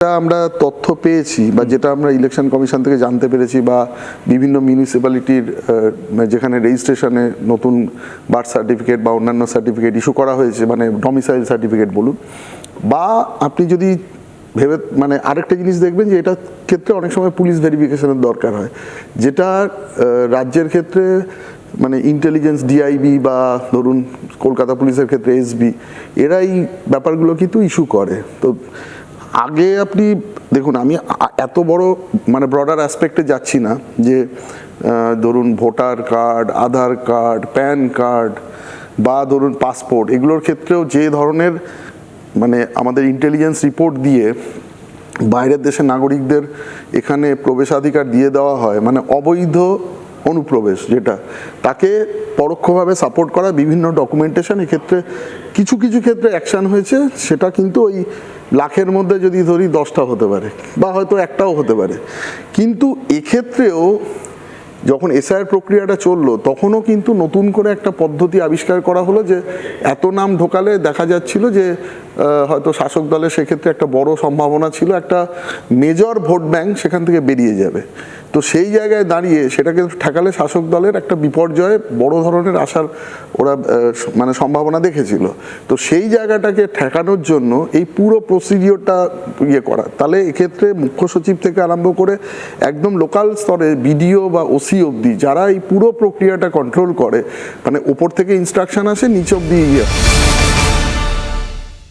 আমরা তথ্য পেয়েছি বা যেটা আমরা ইলেকশন কমিশন থেকে জানতে পেরেছি বা বিভিন্ন মিউনিসিপ্যালিটির যেখানে রেজিস্ট্রেশনে নতুন বার্থ সার্টিফিকেট বা অন্যান্য সার্টিফিকেট ইস্যু করা হয়েছে, মানে ডমিসাইল সার্টিফিকেট বলুন, বা আপনি যদি ভেবে আরেকটা জিনিস দেখবেন যে এটার ক্ষেত্রে অনেক সময় পুলিশ ভেরিফিকেশনের দরকার হয়, যেটা রাজ্যের ক্ষেত্রে ইন্টেলিজেন্স ডিআইবি বা ধরুন কলকাতা পুলিশের ক্ষেত্রে এসবি, এরা এই ব্যাপারগুলো কিন্তু ইস্যু করে। তো আগে আপনি দেখুন, আমি এত বড় ব্রডার অ্যাসপেক্টে যাচ্ছি না, যে ধরুন ভোটার কার্ড, আধার কার্ড, প্যান কার্ড বা ধরুন পাসপোর্ট, এগুলোর ক্ষেত্রেও যে ধরনের আমাদের ইন্টেলিজেন্স রিপোর্ট দিয়ে বাইরের দেশের নাগরিকদের এখানে প্রবেশাধিকার দিয়ে দেওয়া হয়, অবৈধ অনুপ্রবেশ, যেটা তাকে পরোক্ষভাবে সাপোর্ট করা বিভিন্ন ডকুমেন্টেশন, এক্ষেত্রে কিছু কিছু ক্ষেত্রে অ্যাকশান হয়েছে। সেটা কিন্তু ওই লাখের মধ্যে যদি ধরি 10টা হতে পারে বা হয়তো একটাও হতে পারে। কিন্তু এক্ষেত্রেও যখন এসআইআর প্রক্রিয়াটা চললো, তখনও কিন্তু নতুন করে একটা পদ্ধতি আবিষ্কার করা হলো, যে এত নাম ঢোকালে দেখা যাচ্ছিল যে হয়তো শাসক দলের সেক্ষেত্রে একটা বড় সম্ভাবনা ছিল একটা মেজর ভোট ব্যাংক সেখান থেকে বেরিয়ে যাবে। তো সেই জায়গায় দাঁড়িয়ে সেটাকে ঠেকালে শাসক দলের একটা বিপর্যয় বড় ধরনের আসার ওরা সম্ভাবনা দেখেছিল। তো সেই জায়গাটাকে ঠেকানোর জন্য এই পুরো প্রসিডিওরটা করা। তাহলে এক্ষেত্রে মুখ্য সচিব থেকে আরম্ভ করে একদম লোকাল স্তরে বিডিও বা ওসি অবধি, যারা এই পুরো প্রক্রিয়াটা কন্ট্রোল করে, ওপর থেকে ইনস্ট্রাকশন আসে, নিচ অবধি